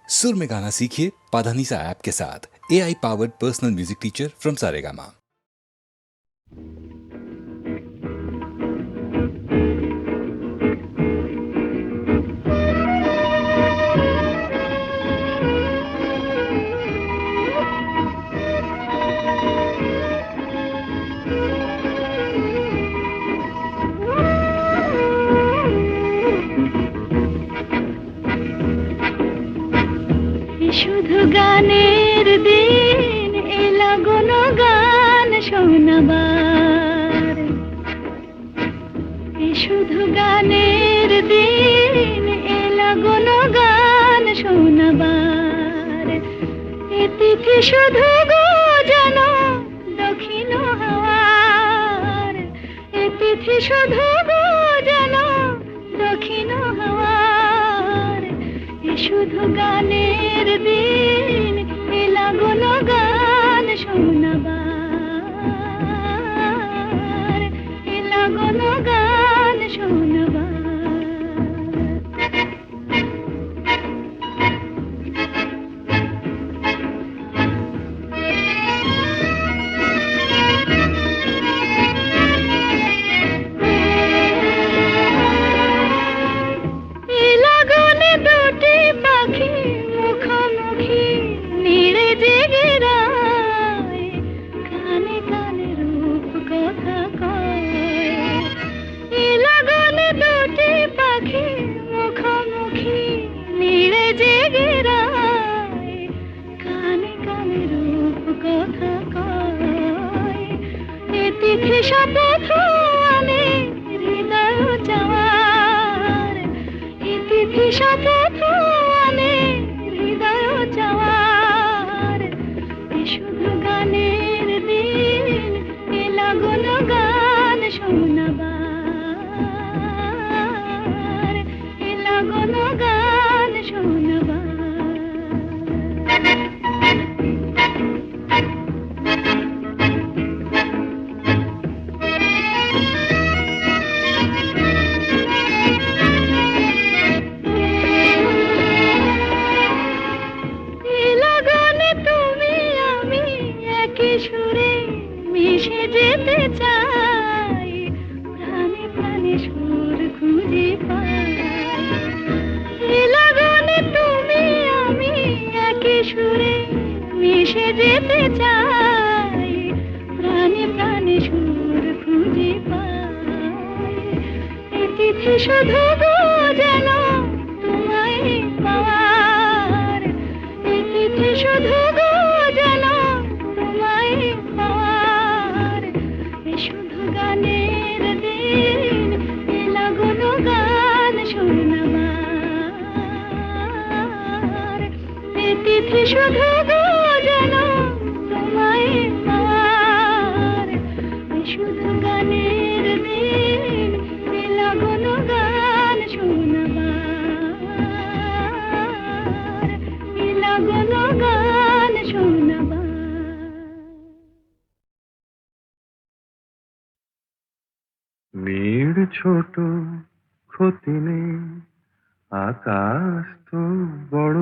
सुर में गाना सीखिए पाधानीसा ऐप के साथ। AI powered personal music teacher from Saregama. শুধু গানের দিন এলা কোনো গান শোনাবার, শুধু গানের দিন এলা কোনো গান শোনাবার। এ তিথি শুধু গো যেন দক্ষিণ হাওয়ার, এ তিথি শুধু গো যেন দক্ষিণ হাওয়ার। শুধু গানের দিন এলা কোনো গান শোনাবার, এলা কোনো গান শোনাবার। শপথ আনে হৃদয় চাওয়ার, ইতিথি শপথ আনে হৃদয় চাওয়ার। শুধু গানের দিন এলা কোনো গান শোনাবার, এলা কোনো গান শোনাবার। সুরে মিশে যেতে চাই, প্রাণে প্রাণে সুর খুঁজে পাই। লাগনে তুমি আমি একই সুরে মিশে যেতে চাই, প্রাণে প্রাণে সুর খুঁজে পাই। এ তিথি শুধু গো যেন তোমায় পাওয়ার, এ তিথি শুধু গো যেন পাওয়ার। শুধু গানের দিন এলা কোনো গান শোনাবার, এ তিথি শুধু গো যেন তোমায় পাওয়ার। শুধু গানের দিন এলা কোনো গান শোনাবার, এলা কোনো গান শোনাবার। মেয়ের ছোট ক্ষতি নেই, আকাশ তো বড়।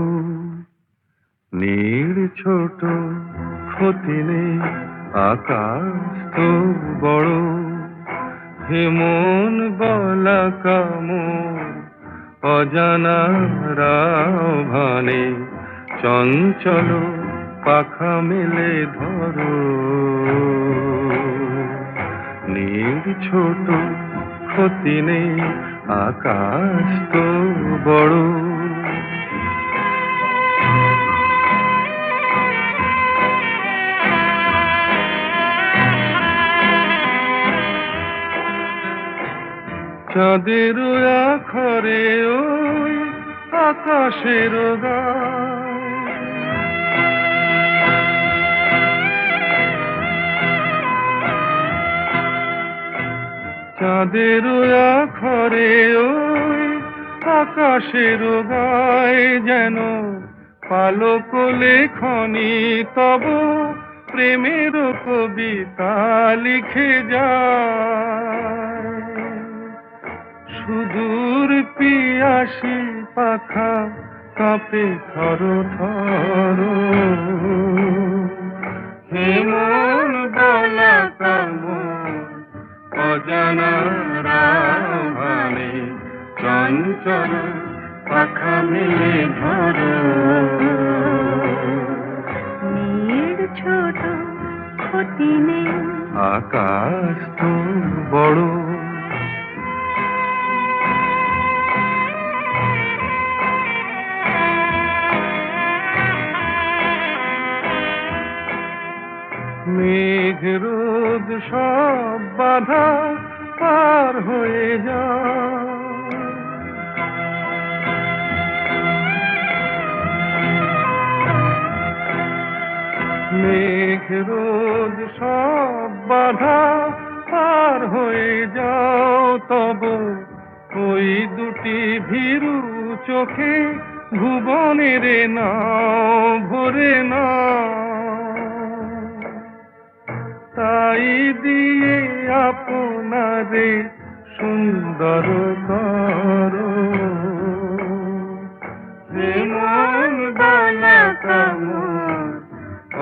মেয়ের ছোট ক্ষতি নেই, আকাশ তো বড়। হেমন বলা কামর অজানা রাভানে, চঞ্চল পাখা মেলে ধরো। নীর ছোট ক্ষতি নেই, আকাশ তো বড়। চাঁদের আখরে ওই আকাশের গায়, চাঁদের আখরে ওই আকাশের গায়, যেন পালক লেখনি তব প্রেমের কবিতা লিখে যায়। সুদূর পিয়াসী পাখা কাঁপে থর থর হেমন বলা কামন অজানা রাভানে চঞ্চল পাখা মেলে ধরো মেয়ের ছোট ক্ষতি নেই আকাশ তো বড় মেঘ রোদ সব বাধা পার হয়ে যায় মেঘ রোদ সব বাধা পার হয়ে যাও তব ওই দুটি ভীরু চোখে ভুবনের নাও ভরে নাও তাই দিয়ে আপনারে সুন্দর করো যেমন বালা কামন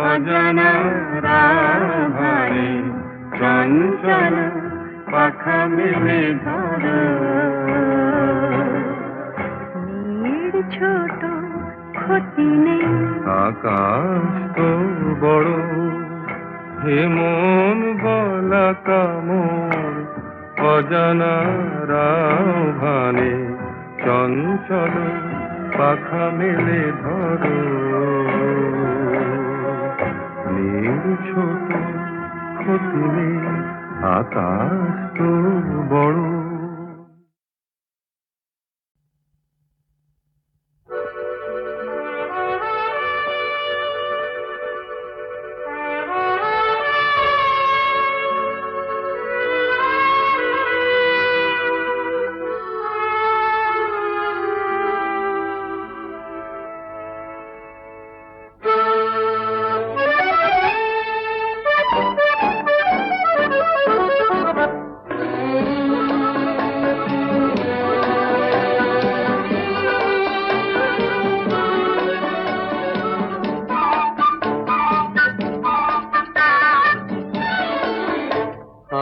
অজানা রাভারে চঞ্চল পাখা মেলে ধরো মেয়ের ছোট ক্ষতি নেই আকাশ তো বড় হেমন বলা কামন অজানা রাভানে চঞ্চল পাখা মেলে ধরো নীল ছোট ক্ষতি নেই আকাশ তো বড়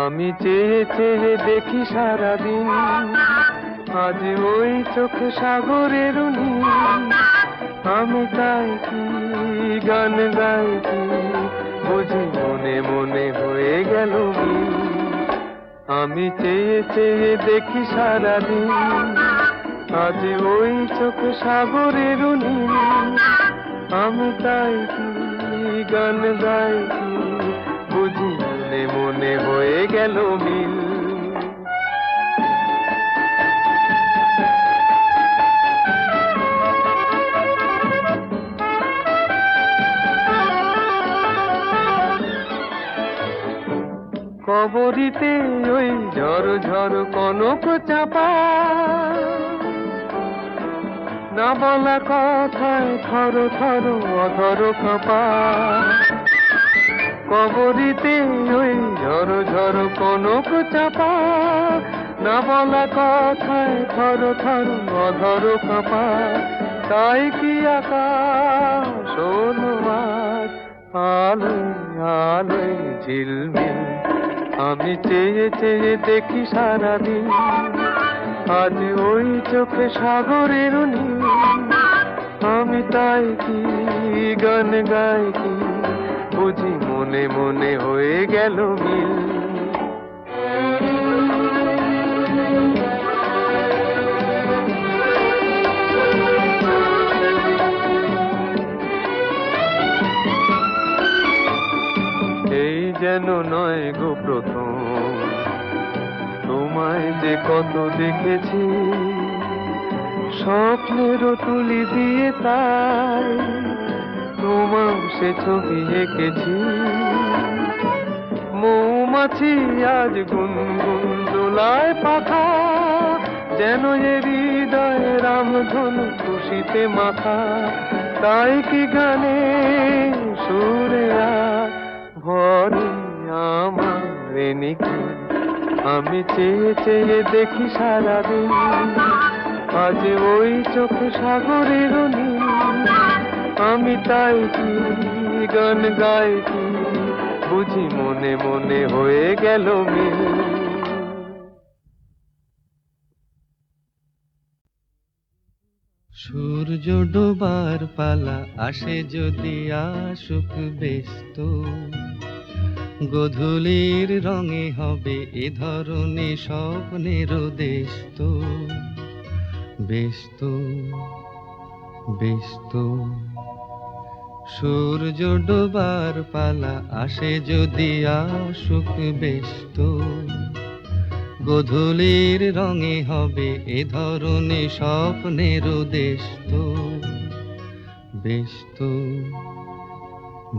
আমি চেয়ে চেয়ে দেখি সারাদিন আজ ওই চোখে সাগরের নীল আমি তাই কি গান গাই কি বুঝি মনে মনে হয়ে গেল মিল। আমি চেয়ে চেয়ে দেখি সারাদিন আজ ওই চোখে সাগরের নীল আমি তাই কি গান গাই কি বুঝি মনে মনে হয়ে গেল মিল। কবরিতে ওই ঝড় ঝড় কনক চাপা না বলা কথায় থর থর অধর কাঁপা কবরিতে ওই ঝড় ঝড় কনক চাপা না বলা কথায় থর থর অধর কাঁপা তাই কি আকাশ হলো আজ আলোয় আলোয় ঝিলমিল। আমি চেয়ে চেয়ে দেখি সারাদিন আজ ওই চোখে সাগরের নীল আমি তাই কি গান গাই কি বুঝি মনে মনে হয়ে গেল মিল। এই যেন নয় গো প্রথম তোমায় যে কত দেখেছি স্বপ্নেরও তুলি দিয়ে তাই তোমার সে ছবি এঁকেছি। মৌমাছি আজ গুনগুন দোলায় পাখা যেন এ হৃদয় রামধনু খুশিতে মাথা তাই কি গানে সুরে আজ ভরে আমার নিখি। আমি চেয়ে চেয়ে দেখি সারাদিন আজ ওই চোখে সাগরের নীল, আমি তাই কি গান গাই কি, বুঝি মনে মনে হয়ে গেল মিল। সূর্য ডোবার পালা আসে যদি আসুক ব্যস্ত, গোধূলির রঙে হবে এ ধরনে স্বপ্নের দেশ তো, ব্যস্ত ব্যস্ত। সূর্য ডোবার পালা আসে যদি আসুক ব্যস্ত, গোধূলির রঙে হবে এ ধরনে স্বপ্নের দেশ তো, ব্যস্ত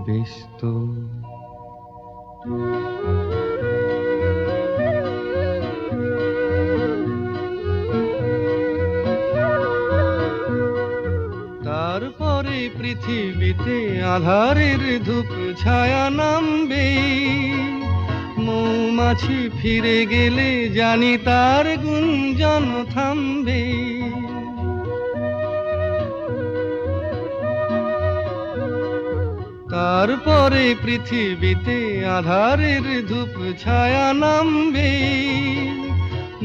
ব্যস্ত। তারপরে পৃথিবীতে আঁধারের ধূপ ছায়া নামবে, মৌমাছি ফিরে গেলে জানি তার গুঞ্জন থামবে। তারপরে পৃথিবীতে আঁধারের ধূপ ছায়া নামবে,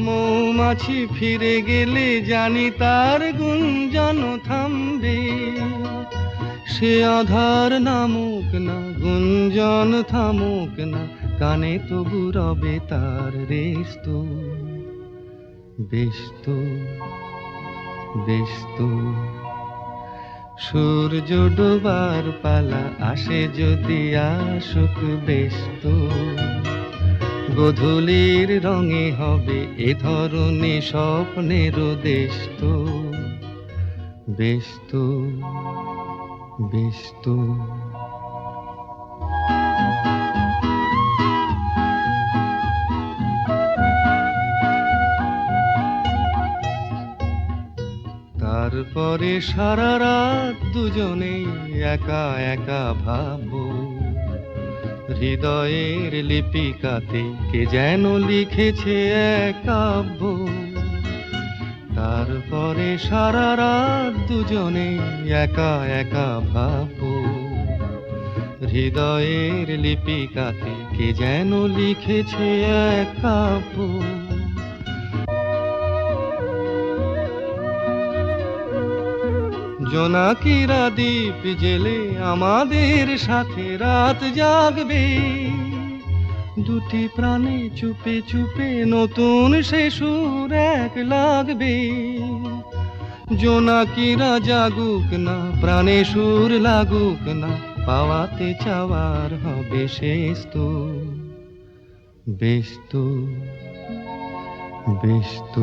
মৌমাছি ফিরে গেলে জানি তার গুঞ্জন থামবে। সে আধার নামুক না, গুঞ্জন থামুক না, কানে তবু রবে তার রেশ তো, ব্যস্ত ব্যস্ত। সূর্য ডোবার পালা আসে যদি আসুক ব্যস্ত, গোধূলির রঙে হবে এ ধরনে স্বপ্নের দেশ তো, ব্যস্ত ব্যস্ত। তারপরে সারা রাত দুজনেই একা একা ভাববো, হৃদয়ের লিপিকাতে কে যেন লিখেছে এক কাব্য। তারপরে সারা রাত দুজনেই একা একা ভাববো, হৃদয়ের লিপিকাতে কে যেন লিখেছে এক কাব্য। জোনাকিরা দ্বীপ জেলে আমাদের সাথে রাত জাগবে, দুটি প্রাণে চুপে চুপে নতুন সে সুর এক লাগবে। জোনাকিরা জাগুক না, প্রাণে সুর লাগুক না, পাওয়াতে চাওয়ার হবে শেষ তো, ব্যস্ত ব্যস্ত।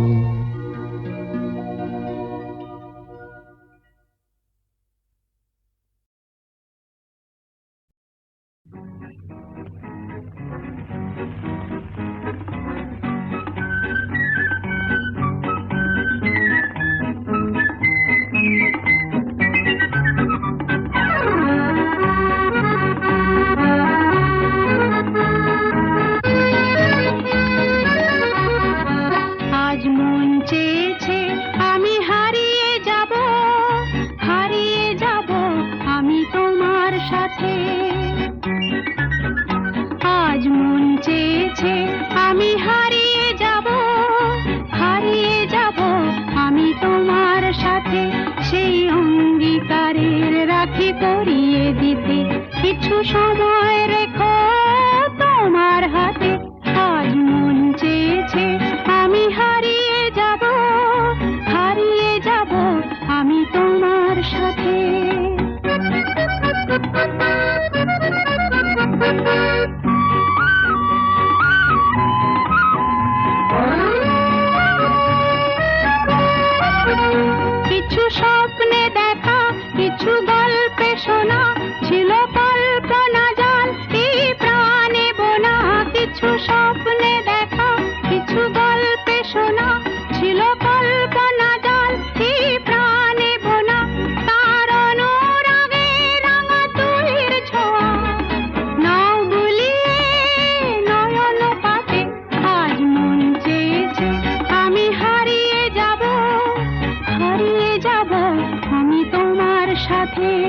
আজ মন চেয়েছে আমি হারিয়ে যাব, হারিয়ে যাব আমি তোমার সাথে। আজ মন চেয়েছে আমি হারিয়ে যাব, হারিয়ে যাব আমি তোমার সাথে। সেই অঙ্গীকারের রাখি পরিয়ে দিতে কিছু সময় রেখো তোমার হাতে। আজ মন চেয়েছে আমি হারিয়ে যাব, হারিয়ে যাব আমি তোমার সাথে। কিছু স্বপ্নে দেখা, কিছু গল্পে শোনা ছিল কল্পনা যায়।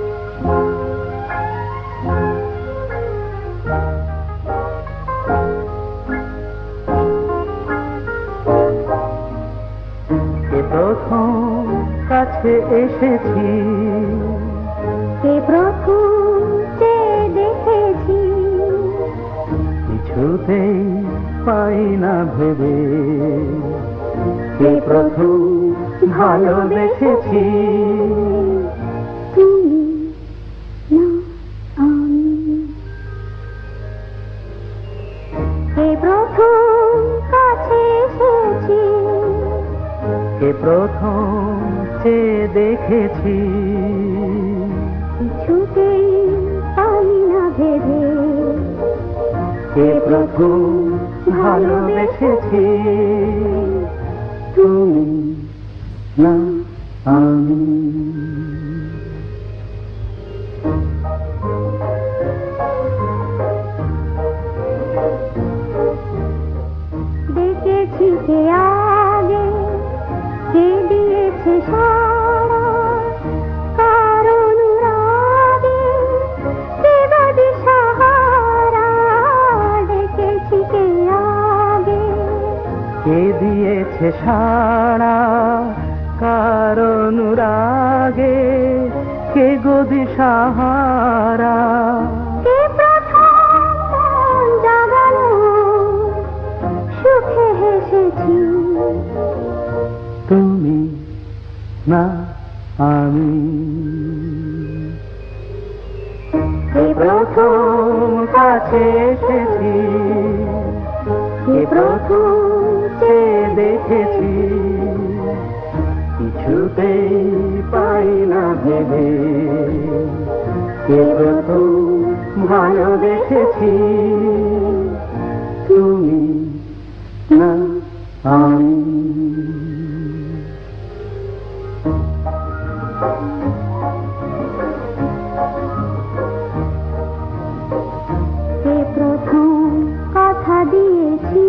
শুনি দেখেছি, কে প্রথম চেয়ে দেখেছি, কিছুতেই পাই না ভেবে, কে প্রথম ভালোবেসেছি, তুমি না আমি। কে প্রথম কাছে এসেছি, কে প্রথম চেয়ে দেখেছি, কিছুতেই পাই না ভেবে, কে প্রথম ভালোবেসেছি, তুমি না আমি। দেখেছি কে আগে, কে দিয়েছে সাড়া, কার অনুরাগে, কে বা দিশাহারা। দেখেছি কে আগে, কে দিয়েছে সাড়া, কার অনুরাগে, কে গো দিশাহারা। কে প্রথম মন জাগালো, সুখে হেসেছি, তুমি না আমি। কে প্রথম কাছে এসেছি, কে প্রথম চেয়ে দেখেছি, কিছুতেই পাই না ভেবে, কে প্রথম ভালোবেসেছি, তুমি না আমি। কে প্রথম কথা দিয়েছি,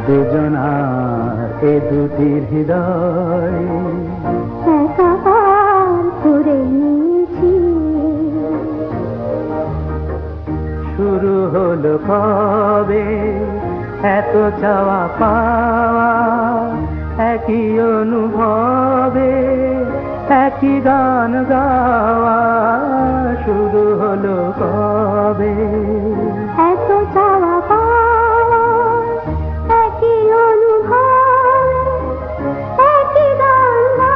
দুজনার এ দুটি হৃদয় একাকার করে নিয়েছি, শুরু হলো কবে এত চাওয়া পাওয়া, একই অনুভবে একই গান গাওয়া, শুরু হলো কবে এত চাওয়া পাওয়া, একই অনুভব, একই গান গাওয়া।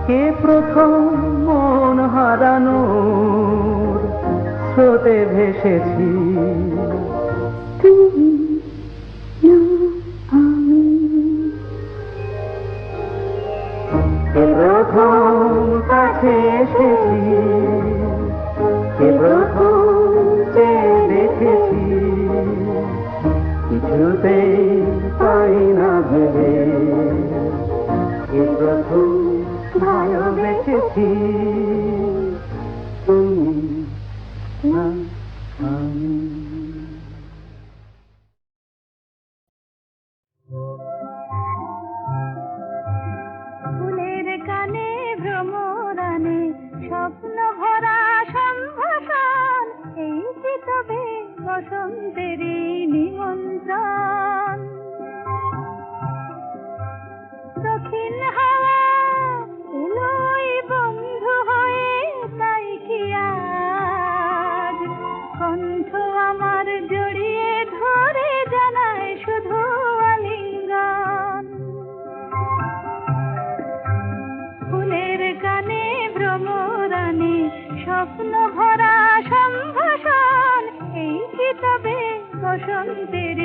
কে প্রথম মন হারানোর স্রোতে ভেসেছি, তুমি না আমি। কে প্রথম কাছে এসেছি, কে প্রথম চেয়ে দেখেছি, কিছুতেই পাই না ভেবে, কে প্রথম ভালোবেসেছি, তুমি না আমি। ফুলের কানে ভ্রমরানে স্বপ্ন ভরা সম্ভাষণ, এই কি তবে বসন্তেরই নিমন্ত্রণ। দক্ষিণ হাওয়া এলোই বন্ধু হয়ে, তাই কি আজ কণ্ঠ আমার জড়িয়ে ধরে জানায় শুধু আলিঙ্গন। ফুলের কানে ভ্রমরানে স্বপ্ন ভরা সম্ভাষণ, এই কি তবে বসন্তের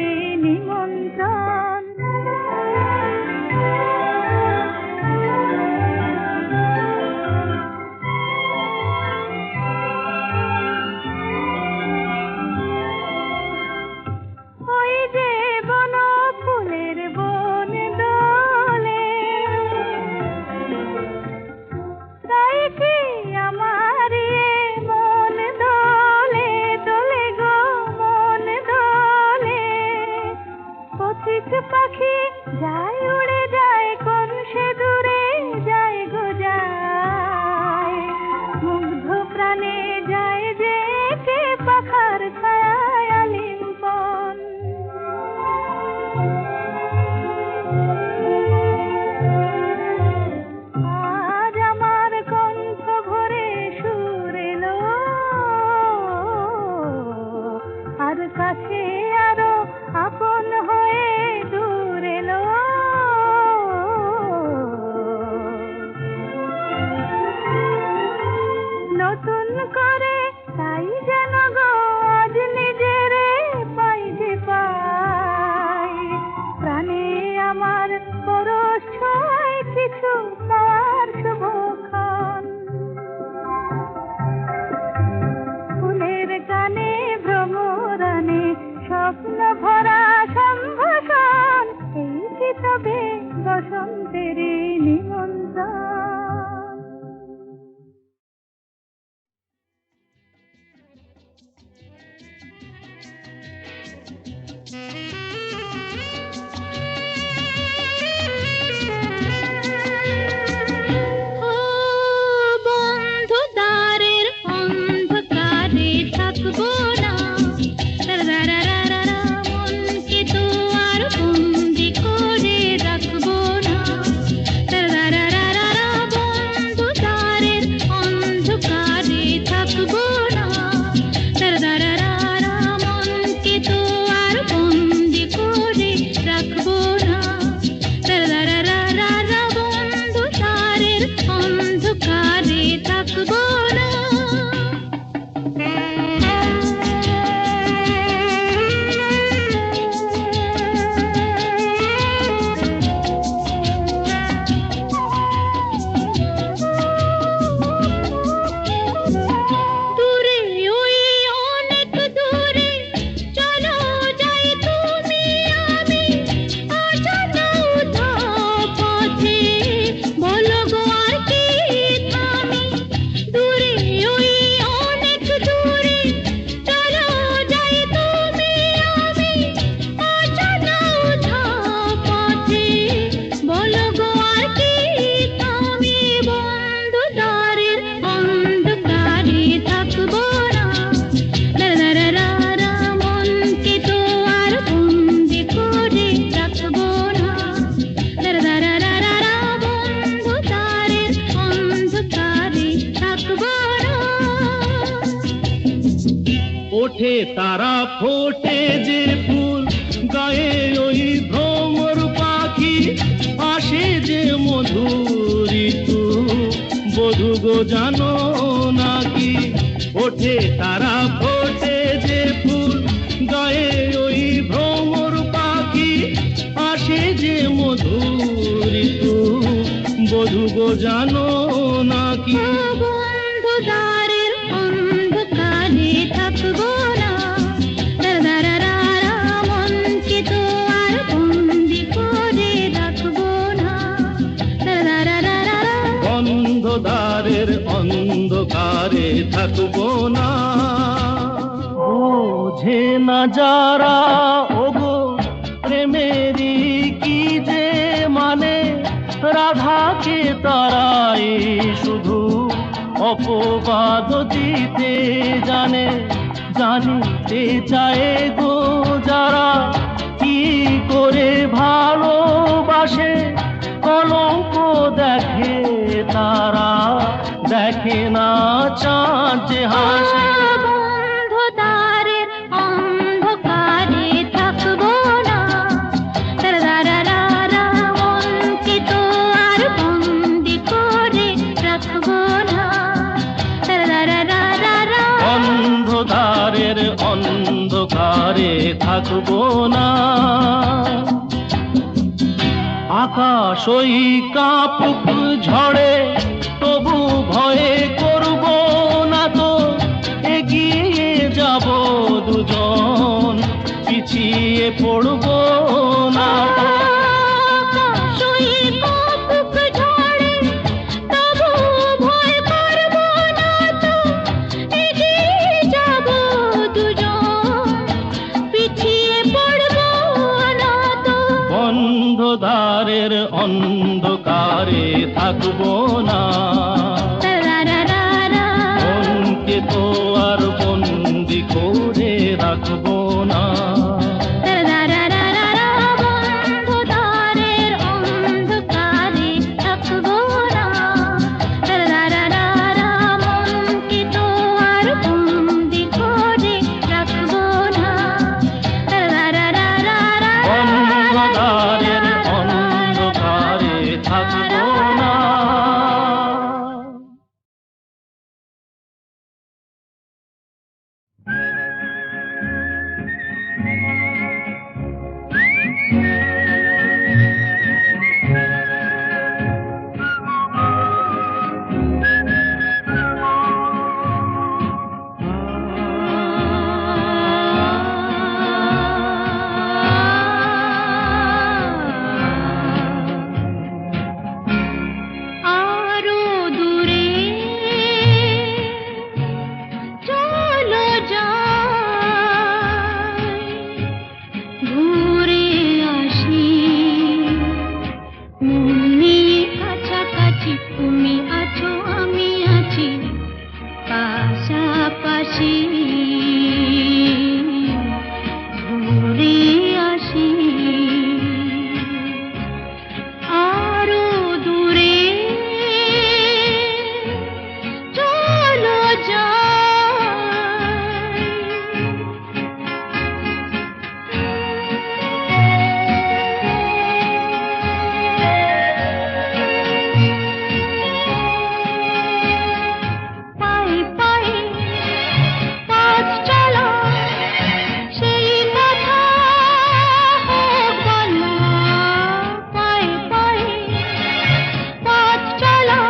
নিমন্ত্রণ। ওই যে বন ফুলের বন দোলে, তাই কি আমার মন দোলে, দোলে গো মন দোলে। বসন্তেরই নিমন্ত্রণ। ও বন্ধু দ্বারের অন্ধকারে থাকবো না, রারারারারা মনকে তো আর বন্দি করে রাখবো না, রারারারারা বন্ধু দ্বারের অন্ধকারে থাকবো না, রারারারারা মনকে তো আর বন্দি করে রাখবো না, রারারারারা বন্ধু দ্বারের অন্ধকারে থাকবো না। দূরে ওই অনেক দূরে চলো যাই তুমি আমি, অজানা উধাও পথে বলো গো আর কি থামি। দূরে ওই অনেক দূরে চলো যাই তুমি আমি, অজানা উধাও পথে বলো গো আর কি থামি। বন্ধু দ্বারের অন্ধকারে থাকবো না, রারারারা মনকে তো আর বন্দি করে রাখবো না, রারারারারা বন্ধু দ্বারের অন্ধকারে থাকবো না। ওঠে তারা ফোটে যে ফুল, গায়ে ওই ভ্রমর পাখি, আসে যে মধুর ঋতু, বধূ গো জানো নাকি। ওঠে তারা ফোটে যে ফুল, গায়ে ওই ভ্রমর পাখি, আসে যে মধুর ঋতু, বধূ গো জানো নাকি। বন্ধু দ্বারের অন্ধকারে থাকবো না, রারারারা মনকে তো আর বন্দি করে রাখবো না, রারারারা বন্ধ দ্বারের অন্ধকারে থাকবো না। বোঝে না যারা ওগো প্রেমেরই কি যে মানে, রাধাকে তারাই শুধু অপবাদ দিতে জানে। জানিতে চায় গো যারা কি করে ভালোবাসে, কলঙ্ক দেখে তারা, দেখে না চাঁদ যে হাসে। বন্ধু দ্বারের অন্ধকারে থাকবো না, রারারারা মনকে তো আর বন্দি করে রাখবো না, রারারারা বন্ধ দ্বারের অন্ধকারে থাকবো না। আকাশ ওই কাপুক ঝড়ে তবু ভয়ে করব না তো, এগিয়ে যাব দুজন, পিছিয়ে পড়ব না তো। আকাশই কাপুক ঝড়ে তবু ভয় করবো না তো, এগিয়ে যাবো দুজন, পিছিয়ে পড়বো না তো। বন্ধ দ্বারের অন্ধকারে থাকবো না, রারারারা মনকে তো আর বন্দি করে রাখবো না। রারারারা বন্ধু দ্বারের অন্ধকারে থাকবো না, রারারারা মনকে তো আর বন্দি করে রাখবো না, রারারারা বন্ধ দ্বারের অন্ধকারে থাকবো না। আসি ঘুরে আসি আরো দূরে চলো পায়ে পায়ে পথ চলা সেই কথা হোক বলা পায়ে পায়ে পথ চলা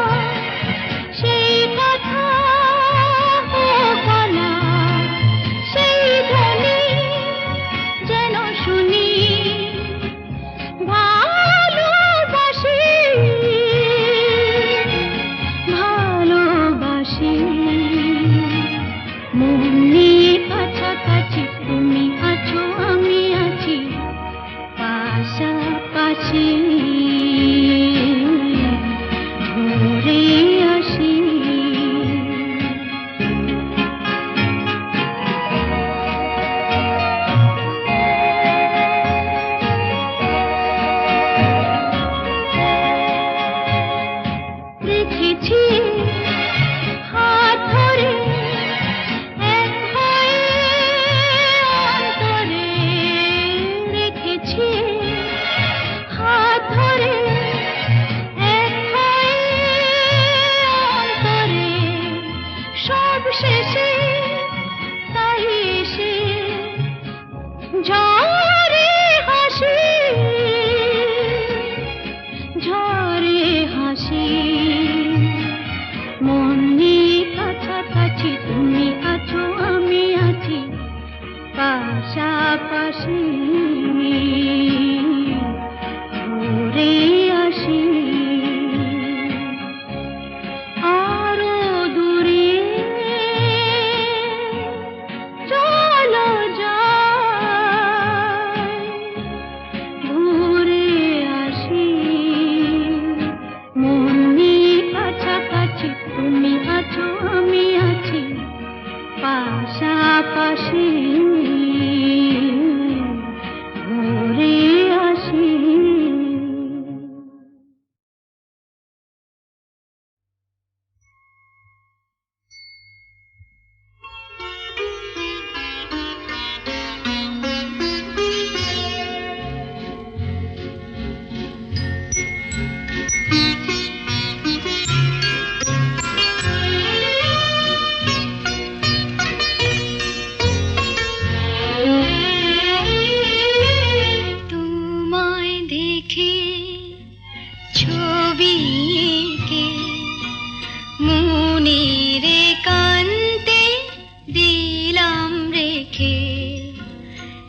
সেই কথা হোক বলা সেই ধ্বনি যেন শুনি ভালোবাসি ভালোবাসি মন নিয়ে কাছাকাছি তুমি আছো আমি আছি পাশাপাশি ঘুরে আসি দেখেছি হাত ধরে এক হয়ে অন্তরে রেখেছি হাত ধরে এক হয়ে অন্তরে সব শেষে তাই এসে ঝরে হাসি ঝরে হাসি মন নিয়ে কাছাকাছি তুমি আছো আমি আছি পাশাপাশি ঘুরে আসি আরো দূরে চলো যাই ঘুরে আসি মন নিয়ে কাছাকাছি তুমি আছো আমি আছি পাশাপাশি ঘুরে আসি তোমায় দেখে ছবি এঁকে মনের একান্তে দিলাম রেখে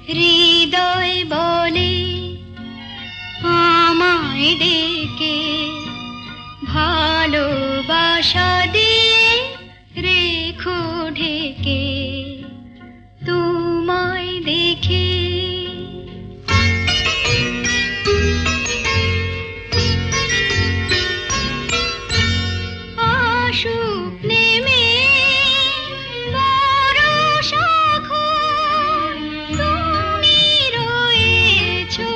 হৃদয় বলে আমায় ডেকে ভালোবাসা দিয়ে রেখো ঢেকে তোমায় দেখে আসুক নেমে বরষা ঘোর, তুমি রয়েছো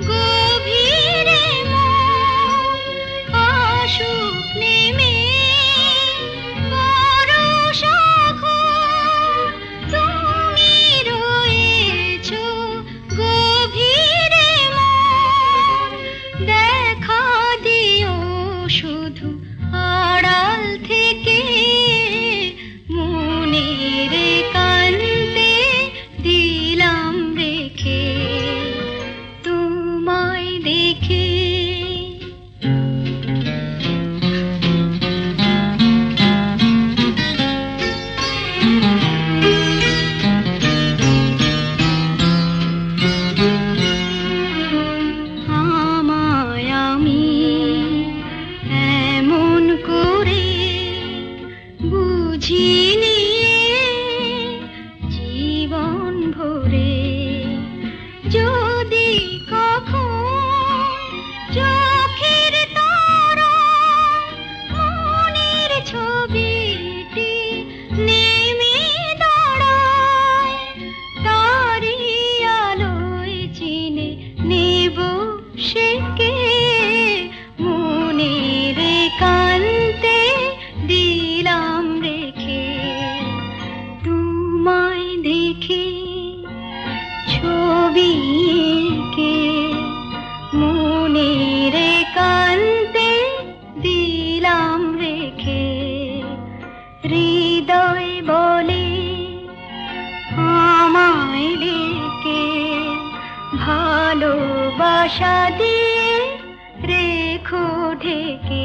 গভীরে মন। আসুক নেমে বরষা ঘোর, তুমি রয়েছো গভীরে মন। দেখা দিও শুধু আড়াল থেকে মনের কান্তে দিলাম রেখে তোমায় দেখে। আমায় আমি এমন করে বুঝিনি জীবন ভরে। যদি কখন চোখের তারায় মনের ছবিটি নেমে হৃদয় বলে আমায় ডেকে, ভালোবাসা দিয়ে রেখো ঢেকে।